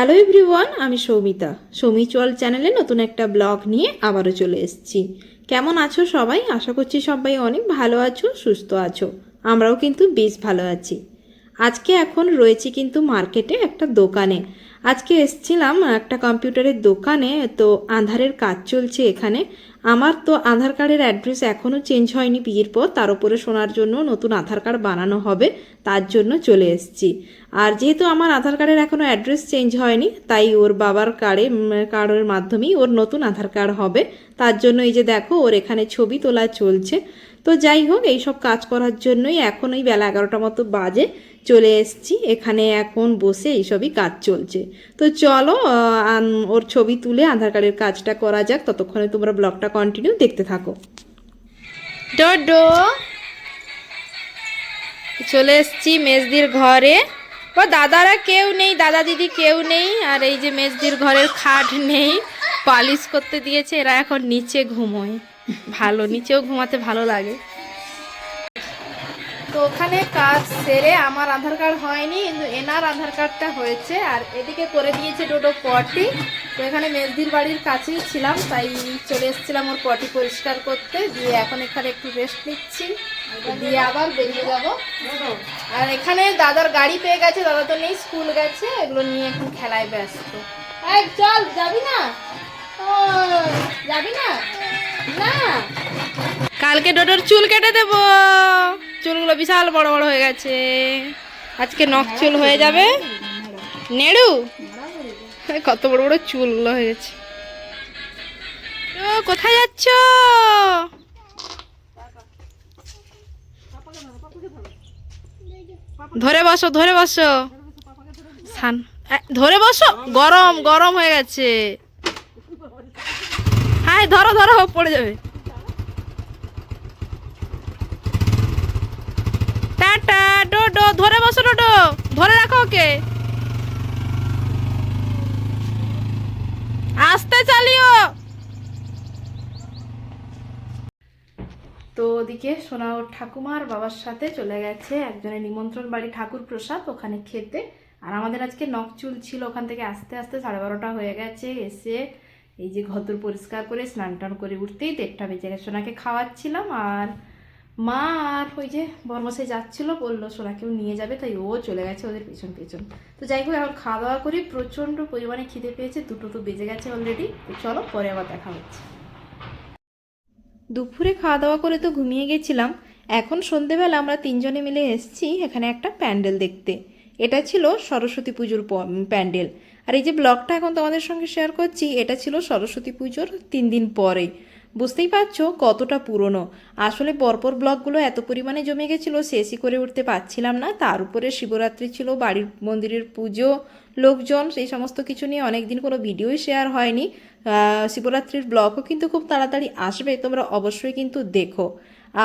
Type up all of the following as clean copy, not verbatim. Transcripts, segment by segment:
Hello everyone, আমি সৌমিতা। সৌমি চল চ্যানেলে নতুন একটা ব্লগ নিয়ে আবারও চলে এসেছি। কেমন আছো সবাই? আশা করছি সবাই অনেক ভালো আছো, সুস্থ আছো। আমরাও কিন্তু বেশ ভালো আছি। আজকে এখন রয়েছি কিন্তু মার্কেটে একটা দোকানে। আজকে এসছিলাম একটা কম্পিউটারের দোকানে, তো আধারের কাজ চলছে এখানে। আমার তো আধার কার্ডের অ্যাড্রেস এখনও চেঞ্জ হয়নি বিয়ের পর, তার উপরে শোনার জন্য নতুন আধার কার্ড বানানো হবে, তার জন্য চলে এসেছি। আর যেহেতু আমার আধার কার্ডের এখনও অ্যাড্রেস চেঞ্জ হয়নি, তাই ওর বাবার কার্ডের মাধ্যমেই ওর নতুন আধার কার্ড হবে। তার জন্য এই যে দেখো ওর এখানে ছবি তোলা চলছে। তো যাই হোক, এইসব কাজ করার জন্যই এখন ওই বেলা 11টা মতো বাজে চলে এসেছি এখানে। এখন বসে এইসবই কাজ চলছে। তো চলো ওর ছবি তুলে আধার কার্ডের কাজটা করা যাক। ততক্ষণে তোমরা ব্লগটা কন্টিনিউ দেখতে থাকো। ডোডো, চলে এসেছি মেজদির ঘরে। ও দাদারা কেউ নেই, দাদা দিদি কেউ নেই। আর এই যে মেজদির ঘরের খাট নেই, পালিশ করতে দিয়েছে। এরা এখন নিচে ঘুমোয়। ভালো, নিচেও ঘুমাতে ভালো লাগে। তো ওখানে কাজ সেরে আমার আধার কার্ড হয়নি, কিন্তু এনার আধার কার্ডটা হয়েছে। আর এদিকে করে দিয়েছে ডোডো পটি। তো এখানে মেজদির বাড়ির কাছেই ছিলাম, তাই চলে এসেছিলাম ওর পটি পরিষ্কার করতে। দিয়ে এখন এখানে একটু রেস্ট নিচ্ছি, দিয়ে আবার বেরিয়ে যাব। আর এখানে দাদার গাড়ি পেয়ে গেছে, দাদা তো নেই, স্কুল গেছে। এগুলো নিয়ে এখন খেলায় ব্যস্ত। এই চল, যাবি না? ও যাবি না? না, কালকে ডোডোর চুল কেটে দেব। চুলগুলো বিশাল বড় বড় হয়ে গেছে, আজকে নখ চুল হয়ে যাবে। নেড়ু, কত বড় বড় চুলগুলো হয়ে গেছে। ও কোথায় যাচ্ছ? ধরে বসো, ধরে বসো, ধরে বসো। গরম গরম হয়ে গেছে। হ্যাঁ ধরো ধরো, পড়ে যাবে। টাটা ডোডো, ধরে বসো ডোডো, ধরে রাখো ওকে, আস্তে চালিও। তো ওদিকে সোনা ওর ঠাকুমার বাবার সাথে চলে গেছে একজনের নিমন্ত্রণ বাড়ি, ঠাকুর প্রসাদ, ওখানে খেতে। আর আমাদের আজকে নখ চুল ছিল, ওখান থেকে আস্তে আস্তে 12:30টা হয়ে গেছে। এসে এই যে ঘর পরিষ্কার করে স্নান টান করে উঠতেই 1:30টা বেজে গেছে। সোনাকে খাওয়াচ্ছিলাম, আর মা আর ওই যে বর্মশাই যাচ্ছিল, বললো সোনাকেও নিয়ে যাবে, তাই ও চলে গেছে ওদের পেছন পেছন। তো যাই হোক, এখন খাওয়া দাওয়া করি, প্রচণ্ড পরিমাণে খিদে পেয়েছে, 2টো তো বেজে গেছে অলরেডি। তো চলো পরে আবার দেখা হচ্ছে। দুপুরে খাওয়া দাওয়া করে তো ঘুমিয়ে গেছিলাম। এখন সন্ধেবেলা আমরা 3জনে মিলে এসেছি এখানে একটা প্যান্ডেল দেখতে। এটা ছিল সরস্বতী পুজোর প্যান্ডেল। আর এই যে ব্লগটা এখন তোমাদের সঙ্গে শেয়ার করছি, এটা ছিল সরস্বতী পুজোর 3 দিন পরে। বুঝতেই পারছো কতটা পুরনো। আসলে পরপর ব্লগগুলো এত পরিমাণে জমে গেছিলো, শেষই করে উঠতে পারছিলাম না। তার উপরে শিবরাত্রি ছিল, বাড়ির মন্দিরের পুজো, লোকজন, সেই সমস্ত কিছু নিয়ে অনেক দিন কোনো ভিডিওই শেয়ার হয়নি। শিবরাত্রির ব্লগও কিন্তু খুব তাড়াতাড়ি আসবে, তোমরা অবশ্যই কিন্তু দেখো।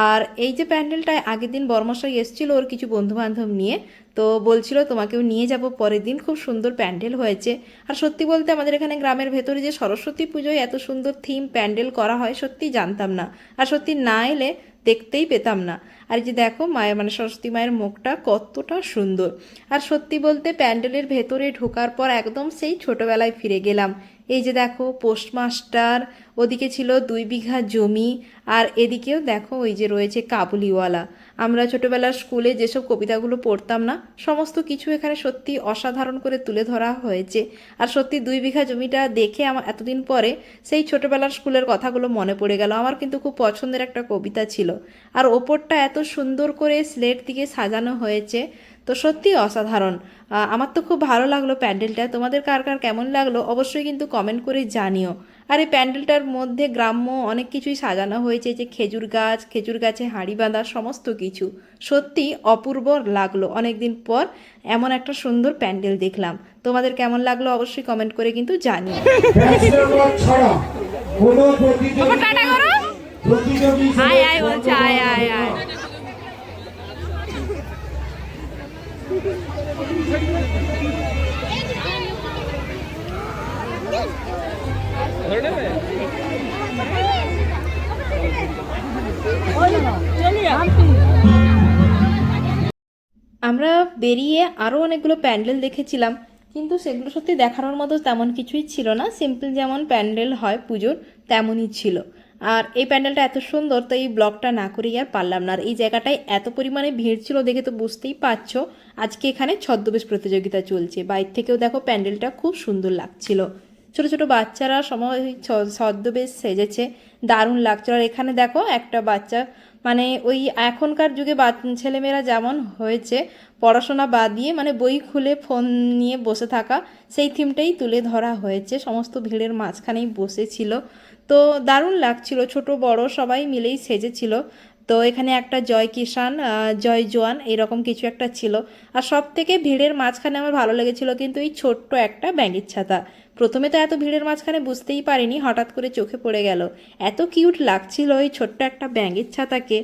আর এই যে প্যান্ডেলটায় আগের দিন বর্মশাই এসেছিলো ওর কিছু বন্ধুবান্ধব নিয়ে, তো বলছিল তোমাকেও নিয়ে যাব পরের দিন, খুব সুন্দর প্যান্ডেল হয়েছে। আর সত্যি বলতে আমাদের এখানে গ্রামের ভেতরে যে সরস্বতী পুজোয় এত সুন্দর থিম প্যান্ডেল করা হয় সত্যি জানতাম না, আর সত্যি না এলে দেখতেই পেতাম না। আর যে দেখো মায়ের মানে সরস্বতী মায়ের মুখটা কতটা সুন্দর। আর সত্যি বলতে প্যান্ডেলের ভেতরে ঢোকার পর একদম সেই ছোটোবেলায় ফিরে গেলাম। এই যে দেখো পোস্টমাস্টার, ওদিকে ছিল 2 বিঘা জমি, আর এদিকেও দেখো ওই যে রয়েছে কাবুলিওয়ালা। আমরা ছোটোবেলার স্কুলে যেসব কবিতাগুলো পড়তাম না, সমস্ত কিছু এখানে সত্যি অসাধারণ করে তুলে ধরা হয়েছে। আর সত্যি 2 বিঘা জমিটা দেখে আমার এতদিন পরে সেই ছোটোবেলার স্কুলের কথাগুলো মনে পড়ে গেল। আমার কিন্তু খুব পছন্দের একটা কবিতা ছিল। আর ওপরটা এত সুন্দর করে স্লেট দিকে সাজানো হয়েছে, তো সত্যি অসাধারণ। আমার তো খুব ভালো লাগলো প্যান্ডেলটা। তোমাদের কার কার কেমন লাগলো অবশ্যই কিন্তু কমেন্ট করে জানিও। আর এই প্যান্ডেলটার মধ্যে গ্রাম্য অনেক কিছুই সাজানো হয়েছে, যে খেজুর গাছ, খেজুর গাছে হাঁড়ি বাঁধা, সমস্ত কিছু সত্যি অপূর্ব লাগলো। অনেক দিন পর এমন একটা সুন্দর প্যান্ডেল দেখলাম। তোমাদের কেমন লাগলো অবশ্যই কমেন্ট করে কিন্তু জানিও। আয় আয় বলছে, আয় আয় আয়। আমরা বেরিয়ে আরও অনেকগুলো প্যান্ডেল দেখেছিলাম। কিন্তু সেগুলো সত্যি দেখানোর মতো তেমন কিছুই ছিল না, সিম্পল যেমন প্যান্ডেল হয় পুজোর তেমনই ছিল। আর এই প্যান্ডেলটা এত সুন্দর, তো এই ব্লগটা না করেই আর পারলাম না। আর এই জায়গাটায় এত পরিমাণে ভিড় ছিল দেখে তো বুঝতেই পারছো, আজকে এখানে ছদ্মবেশ প্রতিযোগিতা চলছে। বাইরে থেকেও দেখো প্যান্ডেলটা খুব সুন্দর লাগছিল, ছোট ছোট বাচ্চারা সময় ছদ্মবেশ সেজেছে, দারুণ লাগছিল। আর এখানে দেখো একটা বাচ্চা, মানে ওই এখনকার যুগে ছেলেমেয়েরা যেমন হয়েছে পড়াশোনা বাদ দিয়ে মানে বই খুলে ফোন নিয়ে বসে থাকা, সেই থিমটাই তুলে ধরা হয়েছে। সমস্ত ভিড়ের মাঝখানেই বসেছিল, তো দারুণ লাগছিল, ছোট বড় সবাই মিলেই সেজেছিল। তো এখানে একটা জয় কিষান, জয় জওয়ান এরকম কিছু একটা ছিল। আর সব থেকে ভিড়ের মাঝখানে আমার ভালো লেগেছিল কিন্তু এই ছোট্ট একটা ব্যাঙের ছাতা। প্রথমে তো এত ভিড়ের মাঝখানে বুঝতেই পারিনি, হঠাৎ করে চোখে পড়ে গেল, এত কিউট লাগছিল ওই ছোট্ট একটা ব্যাঙের ছাতাকে।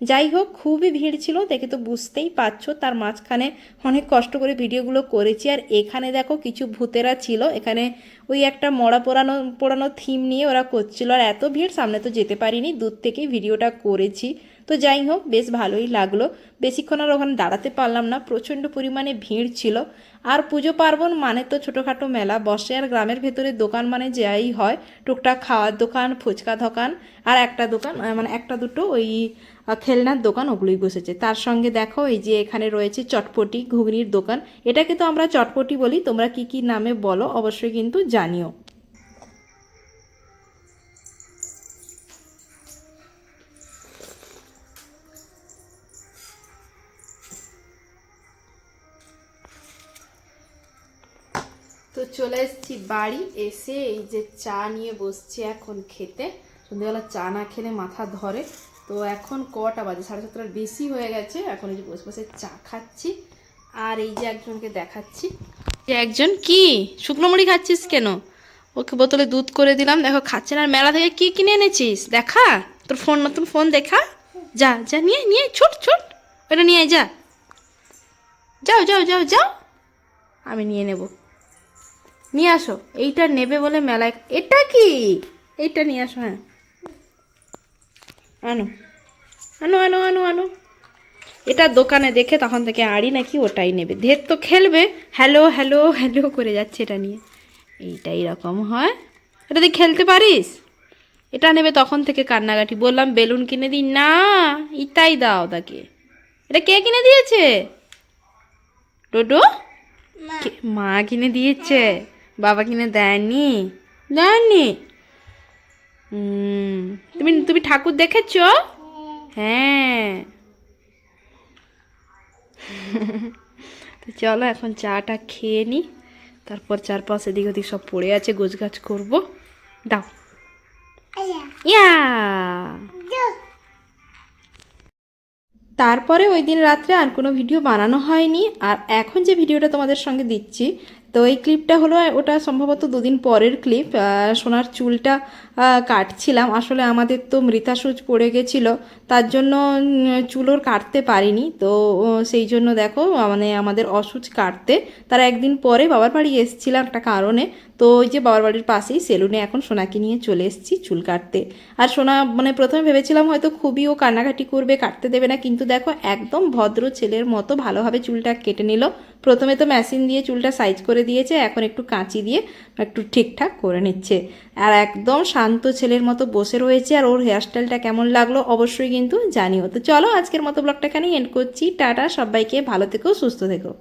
যাই হোক, খুবই ভিড় ছিল দেখে তো বুঝতেই পারছো, তার মাঝখানে অনেক কষ্ট করে ভিডিওগুলো করেছি। আর এখানে দেখো কিছু ভূতেরা ছিল, এখানে ওই একটা মরা পোড়ানো পোড়ানো থিম নিয়ে ওরা করছিল। আর এত ভিড়, সামনে তো যেতে পারিনি, দূর থেকেই ভিডিওটা করেছি। তো যাই হোক, বেশ ভালোই লাগলো। বেশিক্ষণ আর ওখানে দাঁড়াতে পারলাম না, প্রচণ্ড পরিমাণে ভিড় ছিল। আর পুজো পার্বণ মানে তো ছোটোখাটো মেলা বসে, আর গ্রামের ভেতরে দোকান মানে যাই হয়, টুকটাক খাওয়ার দোকান, ফুচকা দোকান, আর একটা দোকান মানে একটা দুটো ওই খেলনার দোকান, ওগুলোই বসেছে। তার সঙ্গে দেখো এই যে এখানে রয়েছে চটপটি ঘুগনির দোকান। এটাকে তো আমরা চটপটি বলি, তোমরা কি কি নামে বলো অবশ্যই কিন্তু জানিও। তো চলে এসেছি বাড়ি, এসে এই যে চা নিয়ে বসছি এখন খেতে। সন্ধ্যেবেলা চা না খেলে মাথা ধরে। তো এখন কটা বাজে, 7:30 বেশি হয়ে গেছে। এখন এই যে বসে বসে চা খাচ্ছি। আর এই যে একজনকে দেখাচ্ছি, যে একজন কি শুকনো মুড়ি খাচ্ছিস কেন? ওকে বোতলে দুধ করে দিলাম, দেখো খাচ্ছে না। আর মেলা থেকে কি কিনে এনেছিস দেখা, তোর ফোন, নতুন ফোন দেখা। যা যা নিয়ে নিয়ে ছুট ছুট, ওটা নিয়ে যা, যাও যাও যাও যাও, আমি নিয়ে নেবো, নিয়ে আসো। এইটা নেবে বলে মেলায়, এটা কি, এইটা নিয়ে আসো। হ্যাঁ আনো আনো আনো আনো আনো। এটা দোকানে দেখে তখন থেকে আড়ি নাকি ওটাই নেবে, ধের তো খেলবে, হ্যালো হ্যালো হ্যালো করে যাচ্ছে এটা নিয়ে। এইটা এরকম হয়, এটা দিয়ে খেলতে পারিস। এটা নেবে তখন থেকে কান্নাকাটি, বললাম বেলুন কিনে দিই না, ইটাই দাও তাকে। এটা কে কিনে দিয়েছে? টোটো মা কিনে দিয়েছে, বাবা কিনে দেয়নি, দেয়নি। তুমি তুমি ঠাকুর দেখেছো? হ্যাঁ। তো চলো এখন চাটা খেয়ে নিই, তারপর চারপাশ এদিক ওদিক সব পড়ে আছে, গোছগাছ করবো। দাও ইয়া। তারপরে ওই দিন রাত্রে আর কোনো ভিডিও বানানো হয়নি। আর এখন যে ভিডিওটা তোমাদের সঙ্গে দিচ্ছি, তো এই ক্লিপটা হলো, ওটা সম্ভবত 2 দিন পরের ক্লিপ। সোনার চুলটা কাটছিলাম, আসলে আমাদের তো মৃতাসুচ পড়ে গেছিলো, তার জন্য চুলোর কাটতে পারিনি। তো সেই জন্য দেখো মানে আমাদের অসুচ কাটতে তার একদিন পরে বাবার বাড়ি এসেছিলাম একটা কারণে। তো ওই যে বাবার বাড়ির পাশেই সেলুনে এখন সোনাকে নিয়ে চলে এসেছি চুল কাটতে। আর সোনা মানে প্রথমে ভেবেছিলাম হয়তো খুবই ও কান্নাকাটি করবে, কাটতে দেবে না, কিন্তু দেখো একদম ভদ্র ছেলের মতো ভালোভাবে চুলটা কেটে নিল। প্রথমে তো মেশিন দিয়ে চুলটা সাইজ করে দিয়েছে, এখন একটু কাঁচি দিয়ে একটু ঠিকঠাক করে নিচ্ছে। আর একদম শান্ত ছেলের মতো বসে রয়েছে। আর ওর হেয়ারস্টাইলটা কেমন লাগলো অবশ্যই কিন্তু জানিও। তো চলো আজকের মতো ব্লগটা এখানেই এন্ড করছি, টাটা, সবাইকে ভালো থেকো, সুস্থ থেকো।